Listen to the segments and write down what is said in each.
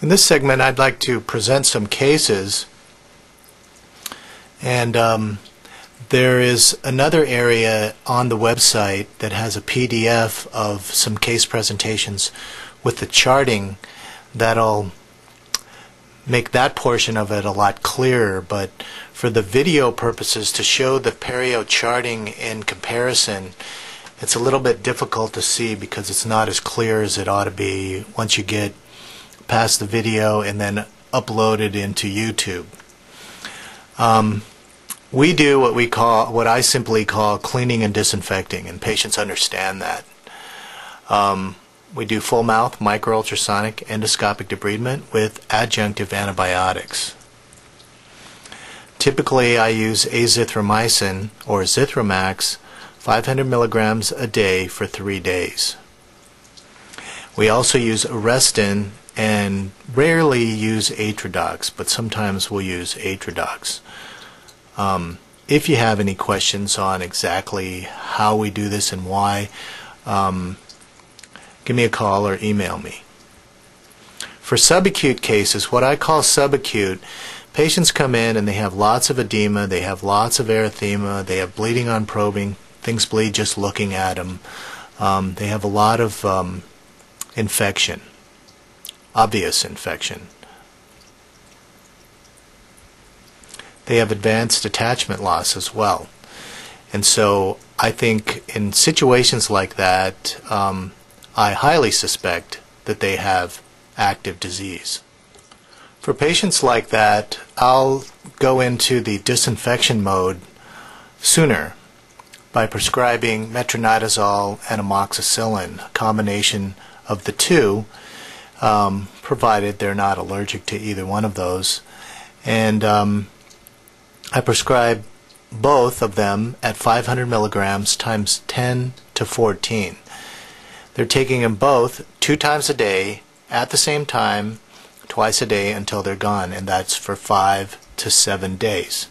In this segment, I'd like to present some cases, and there is another area on the website that has a PDF of some case presentations with the charting that'll make that portion of it a lot clearer. But for the video purposes, to show the perio charting in comparison, it's a little bit difficult to see because it's not as clear as it ought to be once you get past the video and then upload it into YouTube. We do what I simply call cleaning and disinfecting, and patients understand that. We do full mouth micro-ultrasonic endoscopic debridement with adjunctive antibiotics. Typically I use azithromycin or Zithromax 500 milligrams a day for 3 days. We also use Arrestin and rarely use Atrodox, but sometimes we'll use Atrodox. If you have any questions on exactly how we do this and why, give me a call or email me. For subacute cases, what I call subacute, patients come in and they have lots of edema, they have lots of erythema, they have bleeding on probing, things bleed just looking at them, they have a lot of infection, obvious infection. They have advanced attachment loss as well. And so I think in situations like that, I highly suspect that they have active disease. For patients like that, I'll go into the disinfection mode sooner by prescribing metronidazole and amoxicillin, a combination of the two, provided they're not allergic to either one of those. And I prescribe both of them at 500 milligrams times 10 to 14. They're taking them both 2 times a day at the same time, twice a day until they're gone, and that's for 5 to 7 days.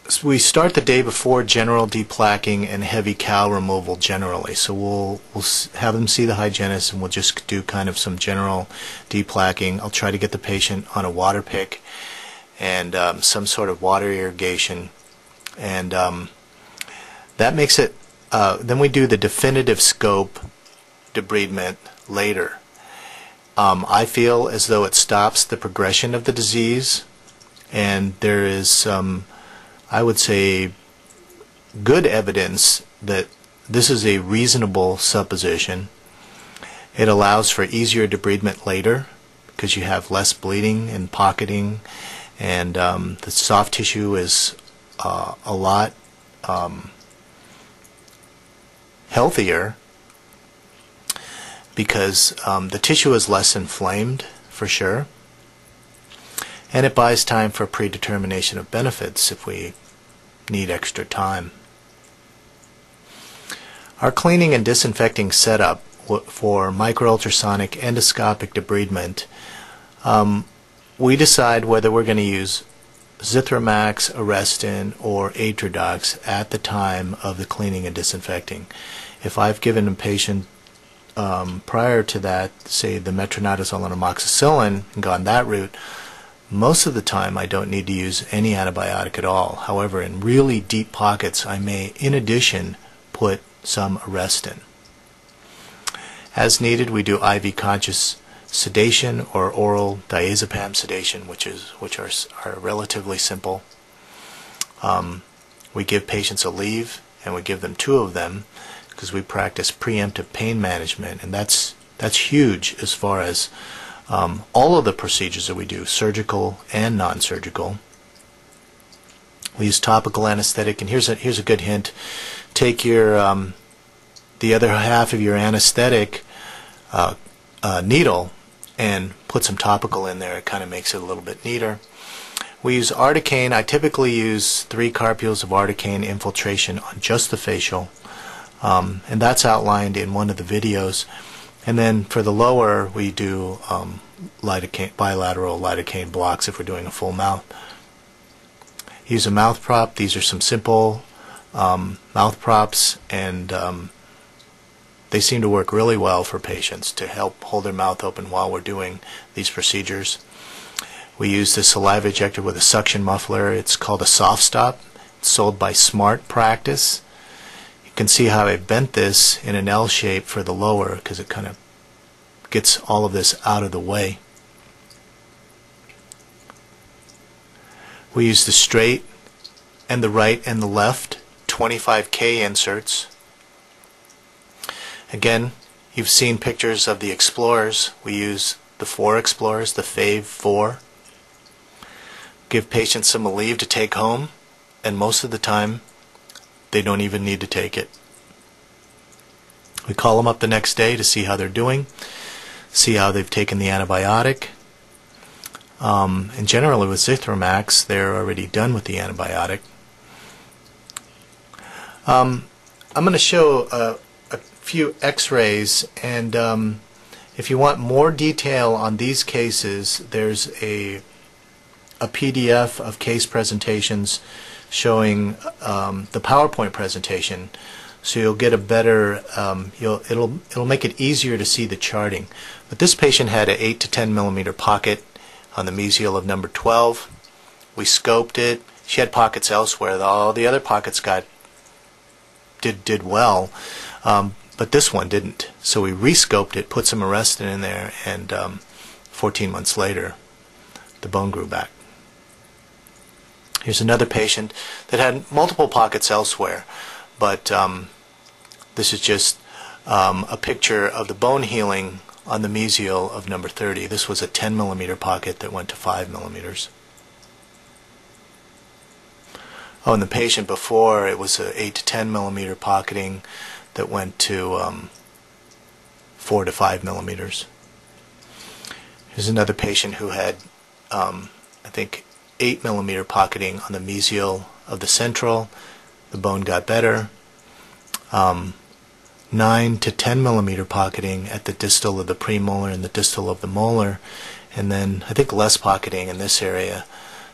So we start the day before general deplaquing and heavy cal removal generally. So we'll have them see the hygienist and we'll just do kind of some general deplaquing. I'll try to get the patient on a water pick and some sort of water irrigation, and that makes it, then we do the definitive scope debridement later. I feel as though it stops the progression of the disease, and there is some, I would say, good evidence that this is a reasonable supposition. It allows for easier debridement later because you have less bleeding and pocketing, and the soft tissue is a lot healthier because the tissue is less inflamed, for sure, and it buys time for predetermination of benefits if we need extra time. Our cleaning and disinfecting setup for micro-ultrasonic endoscopic debridement, we decide whether we're going to use Zithromax, Arrestin, or Atrodox at the time of the cleaning and disinfecting. If I've given a patient prior to that, say the metronidazole and amoxicillin, and gone that route, most of the time I don't need to use any antibiotic at all. However, in really deep pockets I may in addition put some Arrestin. As needed, we do IV conscious sedation or oral diazepam sedation, which are relatively simple. We give patients a leave, and we give them 2 of them because we practice preemptive pain management, and that's huge as far as all of the procedures that we do, surgical and non-surgical. We use topical anesthetic, and here's a good hint. Take your the other half of your anesthetic needle and put some topical in there. It kind of makes it a little bit neater. We use articaine. I typically use 3 carpules of articaine infiltration on just the facial, and that's outlined in one of the videos. And then for the lower, we do bilateral lidocaine blocks if we're doing a full mouth. Use a mouth prop. These are some simple mouth props, and They seem to work really well for patients to help hold their mouth open while we're doing these procedures. We use the saliva ejector with a suction muffler. It's called a soft stop. It's sold by Smart Practice. You can see how I bent this in an L shape for the lower because it kind of gets all of this out of the way. We use the straight and the right and the left 25K inserts. Again, you've seen pictures of the Explorers. We use the 4 Explorers, the Fave 4. Give patients some Aleve to take home, and most of the time they don't even need to take it. We call them up the next day to see how they're doing, see how they've taken the antibiotic. And generally with Zithromax, they're already done with the antibiotic. I'm going to show a few x-rays, and if you want more detail on these cases, there's a PDF of case presentations showing the PowerPoint presentation, so you'll get a better it'll make it easier to see the charting. But this patient had an 8 to 10 millimeter pocket on the mesial of number 12. We scoped it. She had pockets elsewhere. All the other pockets did well, but this one didn't. So we rescoped it, put some Arrestin in there, and 14 months later the bone grew back. Here's another patient that had multiple pockets elsewhere, but this is just a picture of the bone healing on the mesial of number 30. This was a 10 millimeter pocket that went to 5 millimeters. Oh, and the patient before, it was a 8 to 10 millimeter pocketing that went to 4 to 5 millimeters. Here's another patient who had, I think, 8 millimeter pocketing on the mesial of the central. The bone got better. 9 to 10 millimeter pocketing at the distal of the premolar and the distal of the molar, and then I think less pocketing in this area,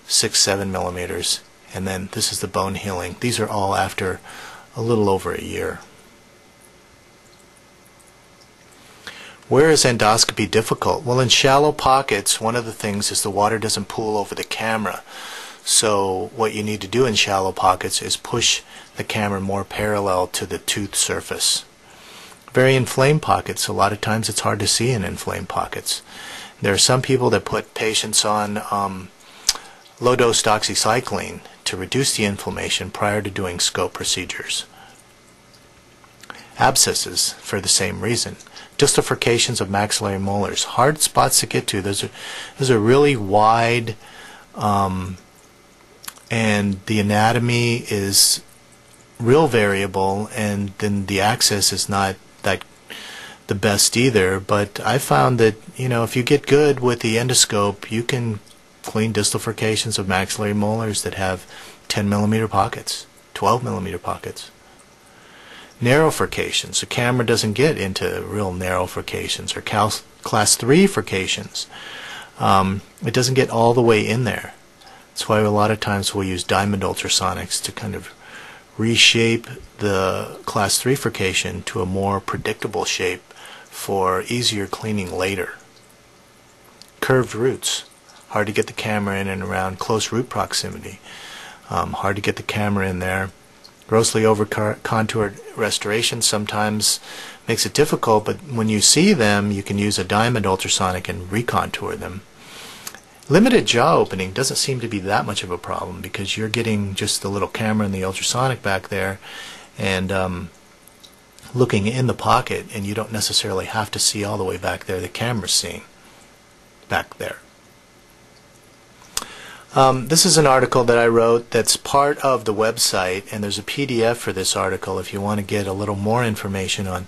6-7 millimeters, and then this is the bone healing. These are all after a little over a year. Where is endoscopy difficult? Well, in shallow pockets, one of the things is the water doesn't pool over the camera. So what you need to do in shallow pockets is push the camera more parallel to the tooth surface. Very inflamed pockets, a lot of times it's hard to see in inflamed pockets. There are some people that put patients on low-dose doxycycline to reduce the inflammation prior to doing scope procedures. Abscesses, for the same reason. Dislocations of maxillary molars, hard spots to get to. Those are really wide, and the anatomy is real variable, and then the access is not that the best either. But I found that, you know, if you get good with the endoscope, you can clean dislocations of maxillary molars that have 10 millimeter pockets, 12 millimeter pockets. Narrow furcations, the camera doesn't get into real narrow furcations, or class 3 furcations. It doesn't get all the way in there. That's why a lot of times we'll use diamond ultrasonics to kind of reshape the class 3 furcation to a more predictable shape for easier cleaning later. Curved roots, hard to get the camera in and around close root proximity. Hard to get the camera in there. Grossly over-contoured restoration sometimes makes it difficult, but when you see them, you can use a diamond ultrasonic and recontour them. Limited jaw opening doesn't seem to be that much of a problem because you're getting just the little camera and the ultrasonic back there and looking in the pocket, and you don't necessarily have to see all the way back there. The camera's seeing back there. This is an article that I wrote that's part of the website, and there's a PDF for this article if you want to get a little more information on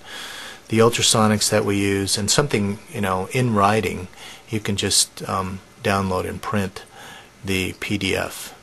the ultrasonics that we use and something, you know, in writing. You can just download and print the PDF.